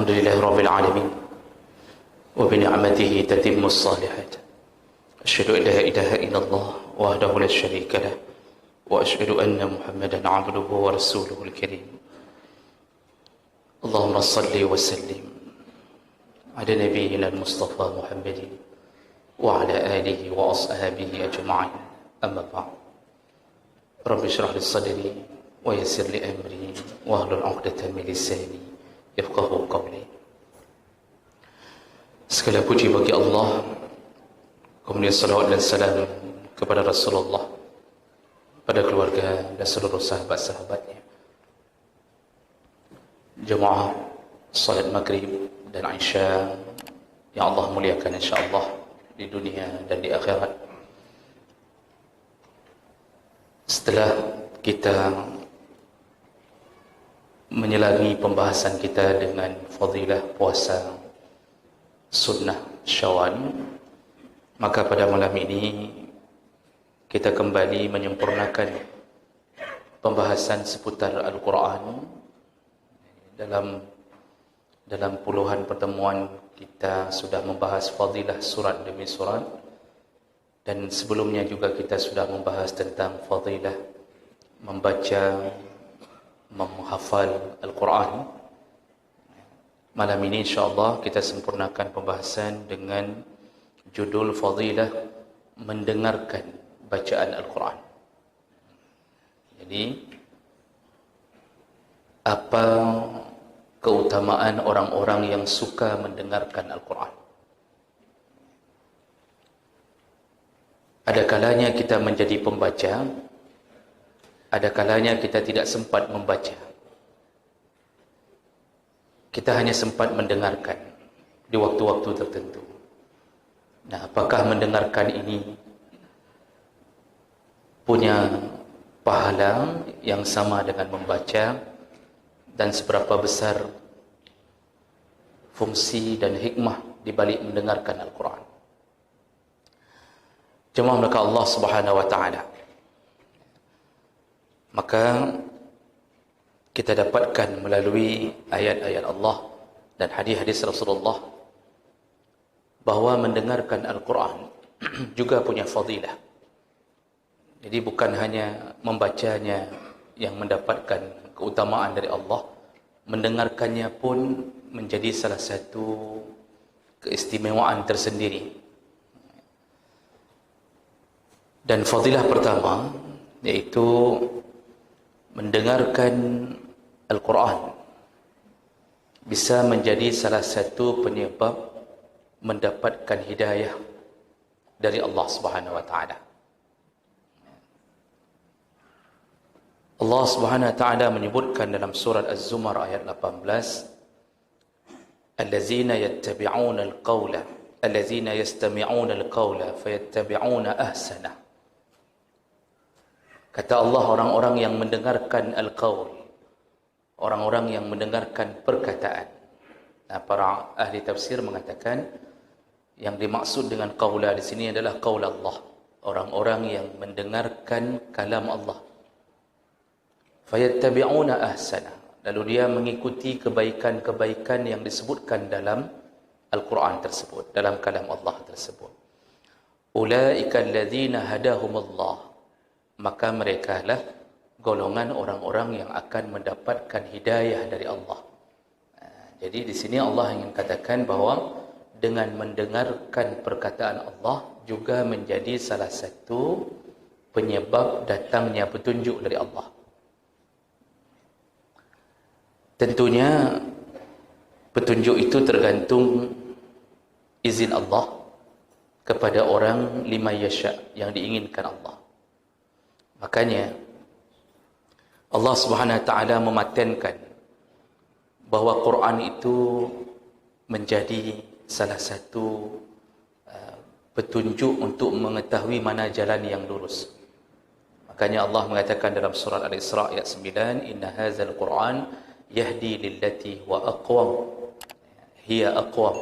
الحمد لله رب العالمين وبنعمته تتم الصالحات أشهد أن لا إله إلا الله وحده لا شريك له وأشهد أن محمدا عبده ورسوله الكريم اللهم صل وسلم على نبينا المصطفى محمد وعلى آله وأصحابه أجمعين أما بعد رب اشرح لي صدري ويسر لي أمري واحلل عقدة من لساني yafqahu qawli. Segala puji bagi Allah, kemudian salawat dan salam kepada Rasulullah, pada keluarga dan seluruh sahabat-sahabatnya. Jemaah salat maghrib dan isya yang Allah muliakan insyaAllah di dunia dan di akhirat. Setelah kita menyelangi pembahasan kita dengan fadilah puasa sunnah Syawal, maka pada malam ini kita kembali menyempurnakan pembahasan seputar Al-Quran. Dalam puluhan pertemuan kita sudah membahas fadilah surat demi surat, dan sebelumnya juga kita sudah membahas tentang fadilah membaca, menghafal Al-Quran. Malam ini insyaAllah kita sempurnakan pembahasan dengan judul fadilah mendengarkan bacaan Al-Quran. Jadi, apa keutamaan orang-orang yang suka mendengarkan Al-Quran? Ada kalanya kita menjadi pembaca, ada kalanya kita tidak sempat membaca. Kita hanya sempat mendengarkan di waktu-waktu tertentu. Nah, apakah mendengarkan ini punya pahala yang sama dengan membaca, dan seberapa besar fungsi dan hikmah di balik mendengarkan Al-Quran? Jemaah maka Allah Subhanahu wa taala, maka kita dapatkan melalui ayat-ayat Allah dan hadis-hadis Rasulullah bahawa mendengarkan Al-Quran juga punya fadilah. Jadi bukan hanya membacanya yang mendapatkan keutamaan dari Allah, mendengarkannya pun menjadi salah satu keistimewaan tersendiri. Dan fadilah pertama yaitu mendengarkan Al-Quran bisa menjadi salah satu penyebab mendapatkan hidayah dari Allah Subhanahu wa taala. Allah Subhanahu wa taala menyebutkan dalam surat Az-Zumar ayat 18, allazina yattabi'una al-qawla allazina yastami'una al-qawla fayattabi'una ahsana. Kata Allah, orang-orang yang mendengarkan al-qawl, orang-orang yang mendengarkan perkataan. Nah, para ahli tafsir mengatakan yang dimaksud dengan qawla di sini adalah qaul Allah, orang-orang yang mendengarkan kalam Allah. Fayattabi'una ahsana, lalu dia mengikuti kebaikan-kebaikan yang disebutkan dalam Al-Quran tersebut, dalam kalam Allah tersebut. Ulaika alladzina hadahumullah, maka mereka lah golongan orang-orang yang akan mendapatkan hidayah dari Allah. Jadi di sini Allah ingin katakan bahawa dengan mendengarkan perkataan Allah juga menjadi salah satu penyebab datangnya petunjuk dari Allah. Tentunya petunjuk itu tergantung izin Allah kepada orang lima yasha, yang diinginkan Allah. Makanya Allah Subhanahu wa taala mematenkan bahawa Quran itu menjadi salah satu petunjuk untuk mengetahui mana jalan yang lurus. Makanya Allah mengatakan dalam surat Al-Isra ayat 9, inna hadzal Quran yahdi lillati wa aqwam hiya aqwam.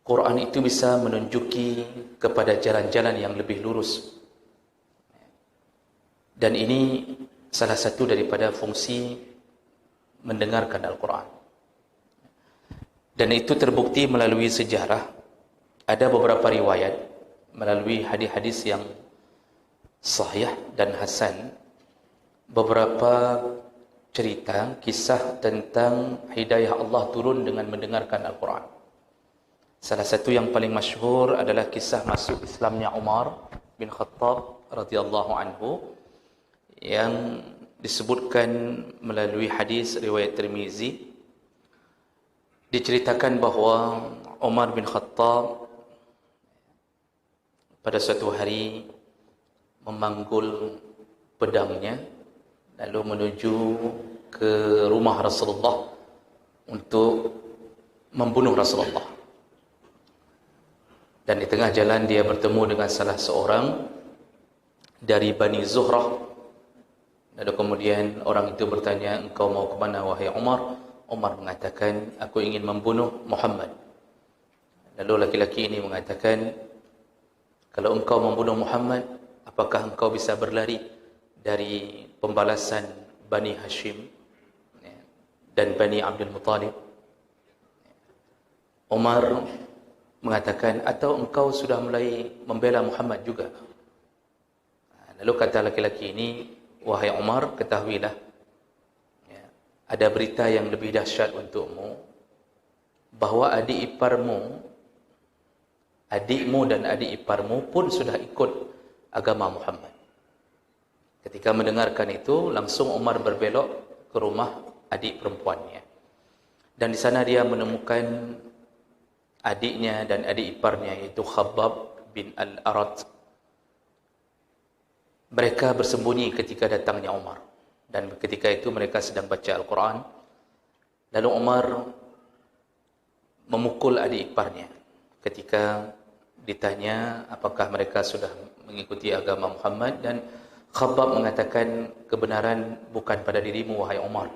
Quran itu bisa menunjuki kepada jalan-jalan yang lebih lurus. Dan ini salah satu daripada fungsi mendengarkan Al-Quran. Dan itu terbukti melalui sejarah. Ada beberapa riwayat melalui hadis-hadis yang sahih dan hasan, beberapa cerita, kisah tentang hidayah Allah turun dengan mendengarkan Al-Quran. Salah satu yang paling masyhur adalah kisah masuk Islamnya Umar bin Khattab radhiyallahu anhu, yang disebutkan melalui hadis riwayat Tirmizi. Diceritakan bahawa Umar bin Khattab pada suatu hari memanggul pedangnya lalu menuju ke rumah Rasulullah untuk membunuh Rasulullah. Dan di tengah jalan dia bertemu dengan salah seorang dari Bani Zuhrah. Lalu kemudian orang itu bertanya, "Engkau mau ke mana wahai Umar?" Umar mengatakan, "Aku ingin membunuh Muhammad." Lalu laki-laki ini mengatakan, "Kalau engkau membunuh Muhammad, apakah engkau bisa berlari dari pembalasan Bani Hashim dan Bani Abdul Muttalib?" Umar mengatakan, "Atau engkau sudah mulai membela Muhammad juga?" Lalu kata laki-laki ini, "Wahai Umar, ketahuilah, ada berita yang lebih dahsyat untukmu, bahawa adikmu dan adik iparmu pun sudah ikut agama Muhammad." Ketika mendengarkan itu, langsung Umar berbelok ke rumah adik perempuannya. Dan di sana dia menemukan adiknya dan adik iparnya, yaitu Khabbab bin Al-Arat. Mereka bersembunyi ketika datangnya Umar. Dan ketika itu mereka sedang baca Al-Quran. Lalu Umar memukul adik iparnya ketika ditanya apakah mereka sudah mengikuti agama Muhammad. Dan Khabbab mengatakan, "Kebenaran bukan pada dirimu wahai Umar.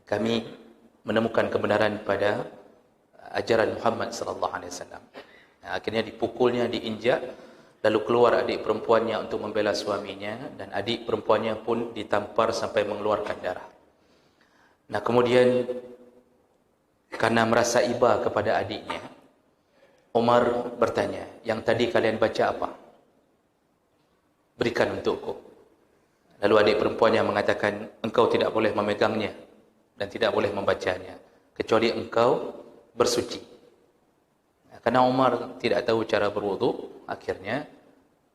Kami menemukan kebenaran pada ajaran Muhammad sallallahu alaihi wasallam." Akhirnya dipukulnya, diinjak, lalu keluar adik perempuannya untuk membela suaminya, dan adik perempuannya pun ditampar sampai mengeluarkan darah. Nah, kemudian karena merasa iba kepada adiknya, Umar bertanya, "Yang tadi kalian baca apa? Berikan untukku." Lalu adik perempuannya mengatakan, "Engkau tidak boleh memegangnya dan tidak boleh membacanya kecuali engkau bersuci." Karena Umar tidak tahu cara berwuduk, akhirnya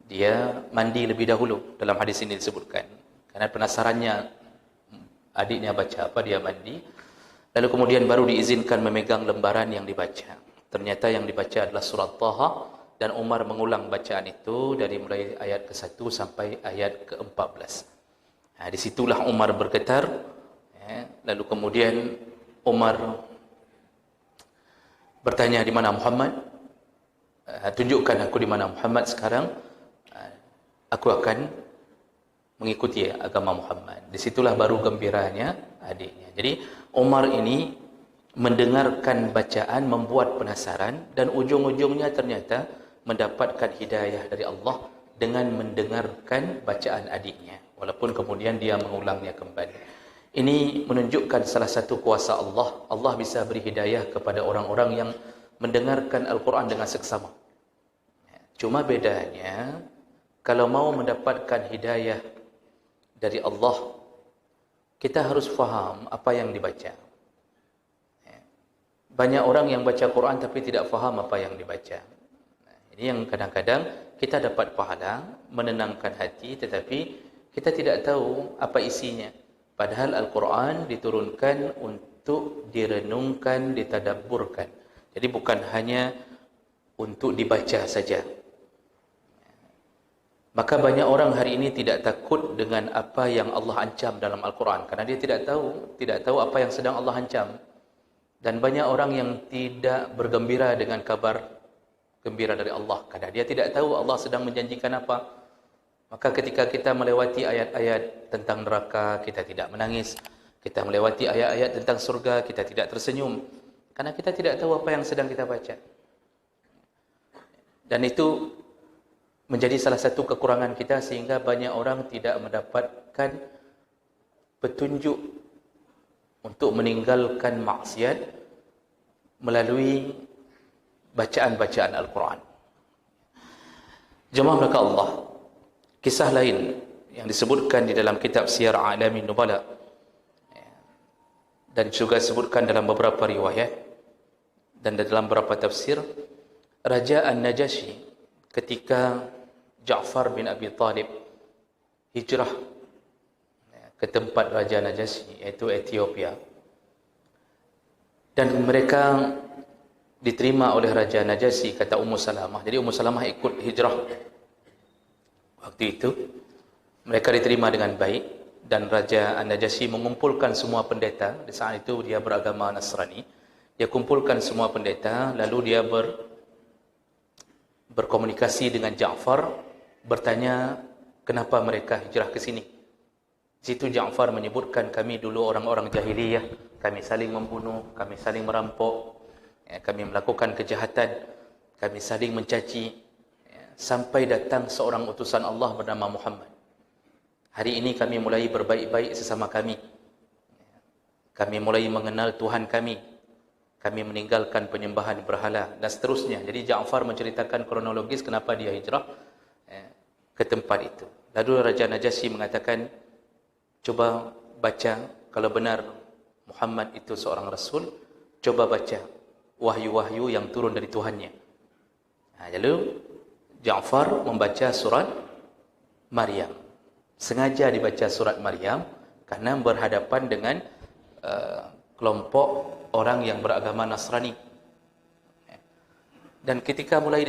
dia mandi lebih dahulu. Dalam hadis ini disebutkan, karena penasarannya adiknya baca apa, dia mandi. Lalu kemudian baru diizinkan memegang lembaran yang dibaca. Ternyata yang dibaca adalah surat Taha, dan Umar mengulang bacaan itu dari mulai ayat ke-1 sampai ayat ke-14. Disitulah Umar bergetar. Lalu kemudian Umar bertanya, "Di mana Muhammad? Tunjukkan aku di mana Muhammad sekarang. Aku akan mengikuti agama Muhammad." Disitulah baru gembiranya adiknya. Jadi Umar ini mendengarkan bacaan membuat penasaran, dan ujung-ujungnya ternyata mendapatkan hidayah dari Allah dengan mendengarkan bacaan adiknya, walaupun kemudian dia mengulangnya kembali. Ini menunjukkan salah satu kuasa Allah. Allah bisa beri hidayah kepada orang-orang yang mendengarkan Al-Quran dengan seksama. Cuma bedanya, kalau mau mendapatkan hidayah dari Allah, kita harus faham apa yang dibaca. Banyak orang yang baca Quran tapi tidak faham apa yang dibaca. Ini yang kadang-kadang kita dapat pahala, menenangkan hati, tetapi kita tidak tahu apa isinya. Padahal Al-Quran diturunkan untuk direnungkan, ditadabburkan. Jadi bukan hanya untuk dibaca saja. Maka banyak orang hari ini tidak takut dengan apa yang Allah ancam dalam Al-Quran, karena dia tidak tahu apa yang sedang Allah ancam. Dan banyak orang yang tidak bergembira dengan kabar gembira dari Allah, karena dia tidak tahu Allah sedang menjanjikan apa. Maka ketika kita melewati ayat-ayat tentang neraka, kita tidak menangis. Kita melewati ayat-ayat tentang surga, kita tidak tersenyum, karena kita tidak tahu apa yang sedang kita baca. Dan itu menjadi salah satu kekurangan kita, sehingga banyak orang tidak mendapatkan petunjuk untuk meninggalkan maksiat melalui bacaan-bacaan Al-Quran. Jemaah belaka Allah, kisah lain yang disebutkan di dalam kitab Siyar A'lamin Nubala dan juga disebutkan dalam beberapa riwayat dan dalam beberapa tafsir, Raja An-Najasyi ketika Ja'far bin Abi Talib hijrah ke tempat Raja Najasyi, iaitu Ethiopia, dan mereka diterima oleh Raja Najasyi, kata Ummu Salamah. Jadi Ummu Salamah ikut hijrah waktu itu. Mereka diterima dengan baik, dan Raja An-Najasyi mengumpulkan semua pendeta. Di saat itu dia beragama Nasrani. Dia kumpulkan semua pendeta, lalu dia berkomunikasi dengan Ja'far, bertanya kenapa mereka hijrah ke sini. Di situ Ja'far menyebutkan, kami dulu orang-orang jahiliyah, kami saling membunuh, kami saling merampok, kami melakukan kejahatan, kami saling mencaci, sampai datang seorang utusan Allah bernama Muhammad. Hari ini kami mulai berbaik-baik sesama kami. Kami mulai mengenal Tuhan kami. Kami meninggalkan penyembahan berhala dan seterusnya. Jadi Ja'far menceritakan kronologis kenapa dia hijrah ke tempat itu. Lalu Raja Najasyi mengatakan, coba baca, kalau benar Muhammad itu seorang Rasul, coba baca wahyu-wahyu yang turun dari Tuhannya. Lalu Ja'far membaca surat Maryam. Sengaja dibaca surat Maryam karena berhadapan dengan kelompok orang yang beragama Nasrani. Dan ketika mulai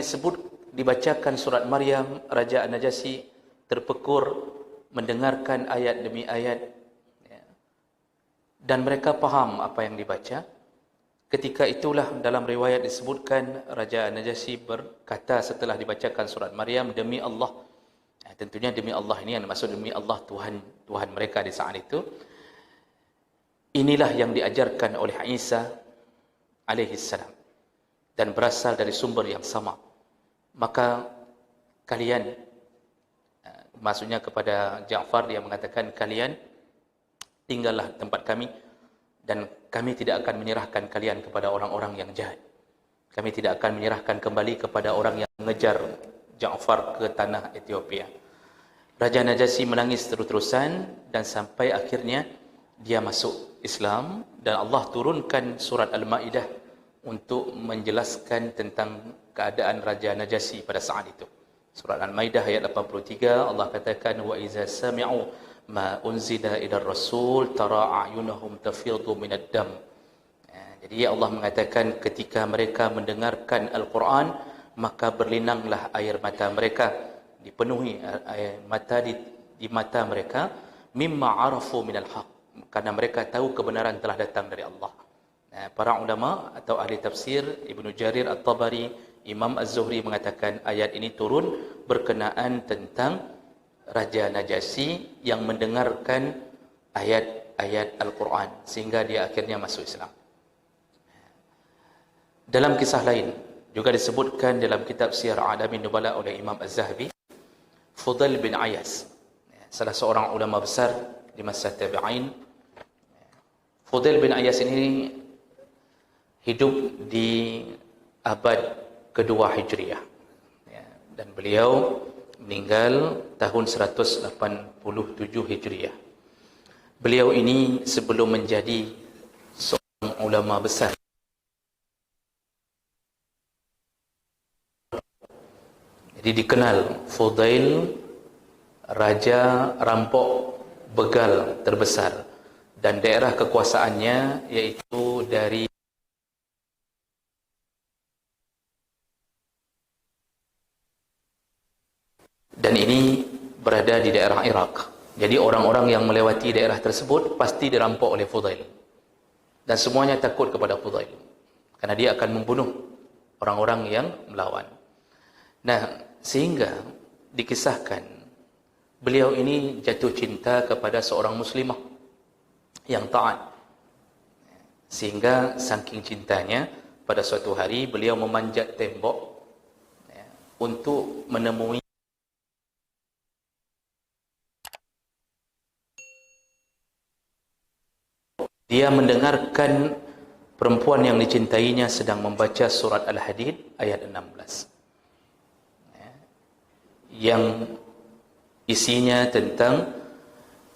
dibacakan surat Maryam, Raja An-Najasyi terpekur mendengarkan ayat demi ayat, dan mereka faham apa yang dibaca. Ketika itulah dalam riwayat disebutkan Raja An-Najasyi berkata setelah dibacakan surat Maryam, demi Allah, tentunya demi Allah ini yang maksud demi Allah Tuhan mereka di saat itu, inilah yang diajarkan oleh Isa alaihissalam dan berasal dari sumber yang sama. Maka kalian, maksudnya kepada Ja'far, dia mengatakan, kalian tinggallah tempat kami dan kami tidak akan menyerahkan kalian kepada orang-orang yang jahat. Kami tidak akan menyerahkan kembali kepada orang yang mengejar Ja'far ke tanah Ethiopia. Raja Najasyi menangis terus-terusan dan sampai akhirnya dia masuk Islam, dan Allah turunkan surat Al-Ma'idah untuk menjelaskan tentang keadaan Raja Najasyi pada saat itu. Surat Al-Ma'idah ayat 83, Allah katakan, wa iza sami'u ma unzila ila rasul tara a'yunahum tafidhu minad dam. Jadi Allah mengatakan, ketika mereka mendengarkan Al-Quran, maka berlinanglah air mata mereka, dipenuhi air mata di mata mereka, mimma arafu minal haq, karena mereka tahu kebenaran telah datang dari Allah. Para ulama atau ahli tafsir, Ibnu Jarir At-Tabari, Imam Az-Zuhri mengatakan ayat ini turun berkenaan tentang Raja Najasyi yang mendengarkan ayat-ayat Al-Quran sehingga dia akhirnya masuk Islam. Dalam kisah lain juga disebutkan dalam kitab Siyar A'lamin Nubala oleh Imam Az-Zahabi, Fudail bin Ayas, salah seorang ulama besar di masa tabi'in. Fudail bin Ayas ini hidup di abad kedua Hijriah, dan beliau meninggal tahun 187 Hijriah. Beliau ini sebelum menjadi seorang ulama besar, jadi dikenal Fudail raja rampok begal terbesar, dan daerah kekuasaannya yaitu dari dan ini berada di daerah Iraq. Jadi orang-orang yang melewati daerah tersebut pasti dirampok oleh Fudail, dan semuanya takut kepada Fudail karena dia akan membunuh orang-orang yang melawan. Nah, sehingga dikisahkan beliau ini jatuh cinta kepada seorang muslimah yang taat, sehingga saking cintanya pada suatu hari beliau memanjat tembok untuk menemui dia, mendengarkan perempuan yang dicintainya sedang membaca surat Al-Hadid ayat 16 yang isinya tentang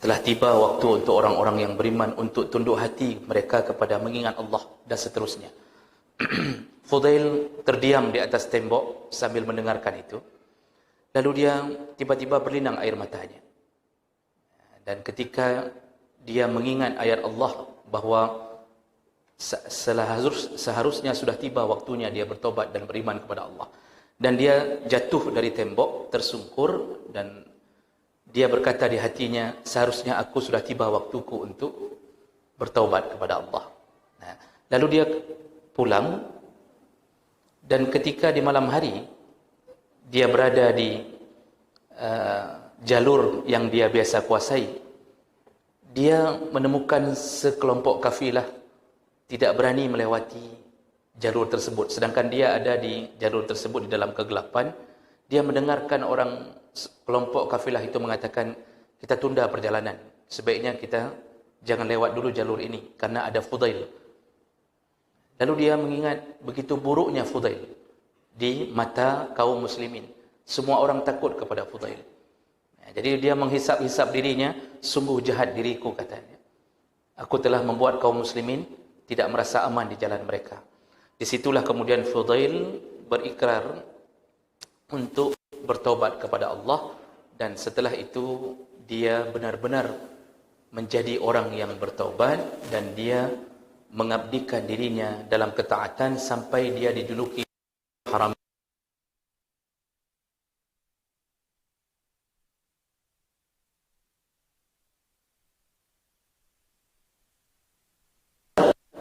telah tiba waktu untuk orang-orang yang beriman untuk tunduk hati mereka kepada mengingat Allah dan seterusnya. Fudail terdiam di atas tembok sambil mendengarkan itu. Lalu dia tiba-tiba berlinang air matanya. Dan ketika dia mengingat ayat Allah bahwa seharusnya sudah tiba waktunya dia bertobat dan beriman kepada Allah. Dan dia jatuh dari tembok, tersungkur, dan dia berkata di hatinya, seharusnya aku sudah tiba waktuku untuk bertaubat kepada Allah. Nah, lalu dia pulang, dan ketika di malam hari, dia berada di jalur yang dia biasa kuasai, dia menemukan sekelompok kafilah tidak berani melewati jalur tersebut. Sedangkan dia ada di jalur tersebut di dalam kegelapan. Dia mendengarkan kelompok kafilah itu mengatakan, kita tunda perjalanan. Sebaiknya kita jangan lewat dulu jalur ini karena ada Fudail. Lalu dia mengingat begitu buruknya Fudail di mata kaum muslimin. Semua orang takut kepada Fudail. Jadi dia menghisap-hisap dirinya, sungguh jahat diriku katanya. Aku telah membuat kaum muslimin tidak merasa aman di jalan mereka. Disitulah kemudian Fudail berikrar untuk bertaubat kepada Allah, dan setelah itu dia benar-benar menjadi orang yang bertaubat dan dia mengabdikan dirinya dalam ketaatan sampai dia dijuluki haram.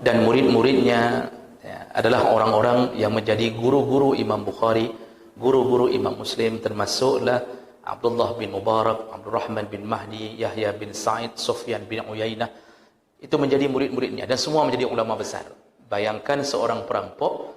Dan murid-muridnya adalah orang-orang yang menjadi guru-guru Imam Bukhari, guru-guru Imam Muslim, termasuklah Abdullah bin Mubarak, Abdul Rahman bin Mahdi, Yahya bin Sa'id, Sufyan bin Uyainah. Itu menjadi murid-muridnya dan semua menjadi ulama besar. Bayangkan seorang perampok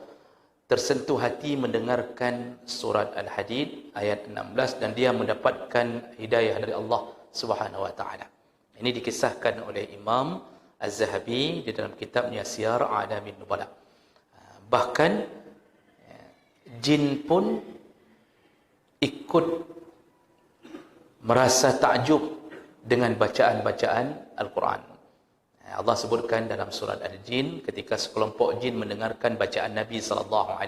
tersentuh hati mendengarkan surat Al-Hadid ayat 16 dan dia mendapatkan hidayah dari Allah Subhanahu wa taala. Ini dikisahkan oleh Imam Az-Zahabi di dalam kitabnya Siyar A'lamin Nubala. Bahkan jin pun ikut merasa takjub dengan bacaan-bacaan Al-Quran. Allah sebutkan dalam surat Al-Jin ketika sekelompok jin mendengarkan bacaan Nabi SAW,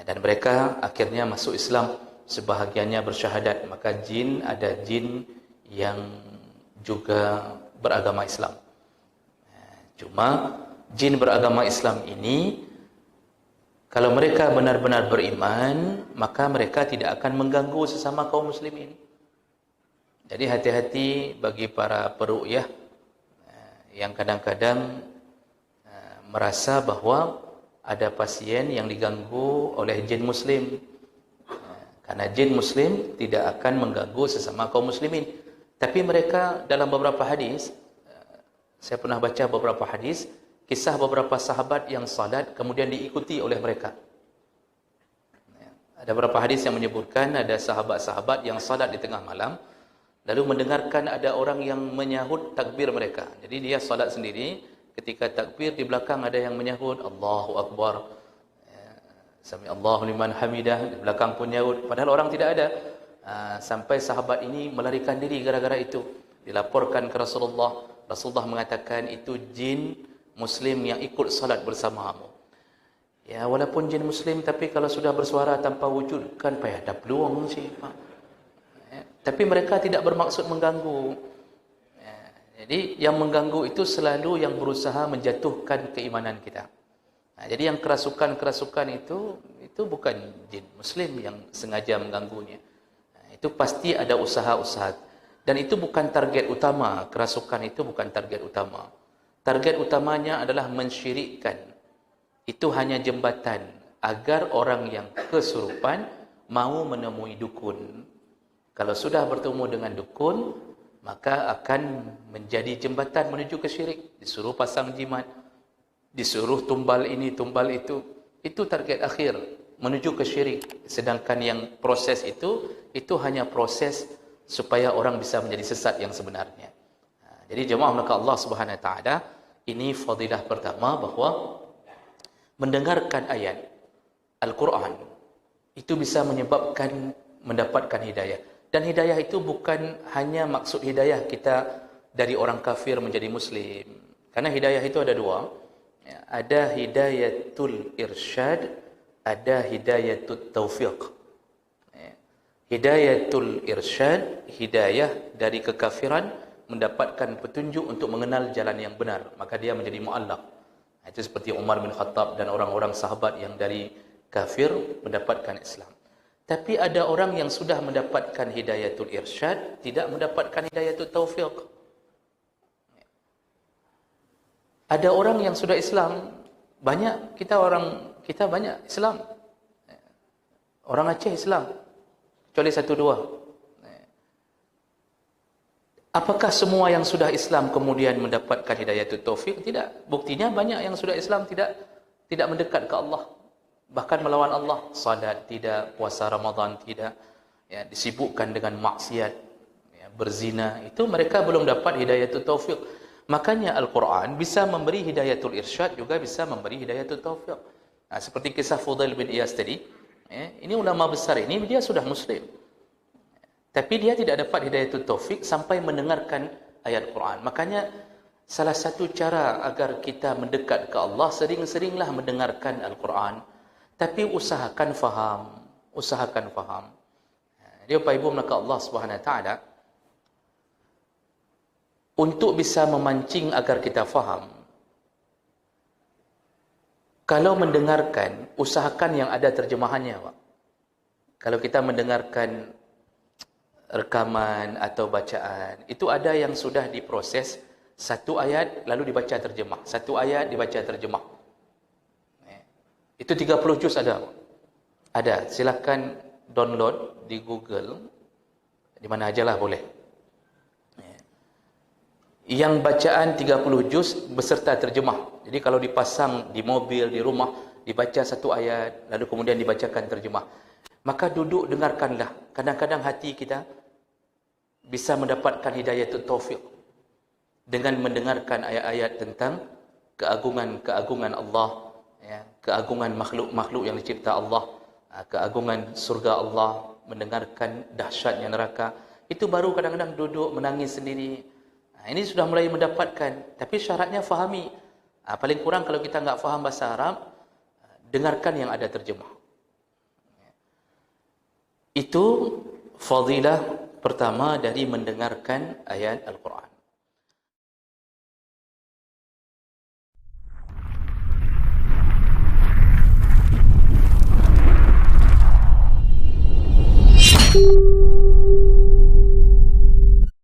dan mereka akhirnya masuk Islam, sebahagiannya bersyahadat. Maka jin, ada jin yang juga beragama Islam. Cuma jin beragama Islam ini, kalau mereka benar-benar beriman, maka mereka tidak akan mengganggu sesama kaum muslimin. Jadi hati-hati bagi para peruqyah yang kadang-kadang merasa bahwa ada pasien yang diganggu oleh jin muslim. Karena jin muslim tidak akan mengganggu sesama kaum muslimin. Tapi mereka dalam beberapa hadis, saya pernah baca beberapa hadis, kisah beberapa sahabat yang salat kemudian diikuti oleh mereka. Ada beberapa hadis yang menyebutkan ada sahabat-sahabat yang salat di tengah malam, lalu mendengarkan ada orang yang menyahut takbir mereka. Jadi dia salat sendiri, ketika takbir di belakang ada yang menyahut Allahu Akbar, Sami Allahu liman hamidah, di belakang pun nyahut, padahal orang tidak ada. Sampai sahabat ini melarikan diri gara-gara itu. Dilaporkan ke Rasulullah. Rasulullah mengatakan itu jin muslim yang ikut salat bersamamu. Ya, walaupun jin muslim, tapi kalau sudah bersuara tanpa wujud, kan payah ada peluang sih, Pak. Tapi mereka tidak bermaksud mengganggu. Jadi yang mengganggu itu selalu yang berusaha menjatuhkan keimanan kita. Jadi yang kerasukan-kerasukan itu bukan jin muslim yang sengaja mengganggunya. Itu pasti ada usaha-usaha. Dan itu bukan target utama. Kerasukan itu bukan target utama. Target utamanya adalah mensyirikkan. Itu hanya jembatan agar orang yang kesurupan mau menemui dukun. Kalau sudah bertemu dengan dukun, maka akan menjadi jembatan menuju ke syirik. Disuruh pasang jimat, disuruh tumbal ini, tumbal itu. Itu target akhir, menuju ke syirik. Sedangkan yang proses itu hanya proses supaya orang bisa menjadi sesat yang sebenarnya. Jadi jemaah maka Allah Subhanahu wa taala, Ini fadilah pertama, bahawa mendengarkan ayat Al-Quran itu bisa menyebabkan mendapatkan hidayah. Dan hidayah itu bukan hanya maksud hidayah kita dari orang kafir menjadi Muslim. Karena hidayah itu ada dua. Ada hidayatul irsyad, ada hidayatul taufiq. Hidayatul irsyad, hidayah dari kekafiran mendapatkan petunjuk untuk mengenal jalan yang benar, maka dia menjadi muallaq. Itu seperti Umar bin Khattab dan orang-orang sahabat yang dari kafir mendapatkan Islam. Tapi ada orang yang sudah mendapatkan hidayatul irsyad, tidak mendapatkan hidayatul taufiq. Ada orang yang sudah Islam, banyak kita banyak Islam. Orang Aceh Islam, kecuali satu dua. Apakah semua yang sudah Islam kemudian mendapatkan hidayatul taufik? Tidak. Buktinya banyak yang sudah Islam tidak mendekat ke Allah. Bahkan melawan Allah. Salat tidak, puasa Ramadan tidak, ya, disibukkan dengan maksiat, ya, berzina. Itu mereka belum dapat hidayatul taufik. Makanya Al-Quran bisa memberi hidayatul irsyad, juga bisa memberi hidayatul taufik. Nah, seperti kisah Fudail bin Iyas tadi, ya, ini ulama besar ini, dia sudah Muslim. Tapi dia tidak dapat hidayatul taufik sampai mendengarkan ayat Quran. Makanya salah satu cara agar kita mendekat ke Allah, sering-seringlah mendengarkan Al-Quran. Tapi usahakan faham. Usahakan faham. Dia Bapak Ibu maka Allah SWT, untuk bisa memancing agar kita faham, kalau mendengarkan, usahakan yang ada terjemahannya, Pak. Kalau kita mendengarkan rekaman atau bacaan, itu ada yang sudah diproses, satu ayat lalu dibaca terjemah, satu ayat dibaca terjemah. Itu 30 juz ada. Silakan download di Google, di mana ajalah boleh. Yang bacaan 30 juz beserta terjemah. Jadi kalau dipasang di mobil, di rumah, dibaca satu ayat lalu kemudian dibacakan terjemah, maka duduk dengarkanlah. Kadang-kadang hati kita bisa mendapatkan hidayatul taufik dengan mendengarkan ayat-ayat tentang keagungan Allah, ya, keagungan makhluk-makhluk yang dicipta Allah, keagungan surga Allah, mendengarkan dahsyatnya neraka. Itu baru kadang-kadang duduk menangis sendiri. Ini sudah mulai mendapatkan, tapi syaratnya fahami. Paling kurang kalau kita enggak faham bahasa Arab, dengarkan yang ada terjemah. Itu fadilah pertama dari mendengarkan ayat Al-Quran.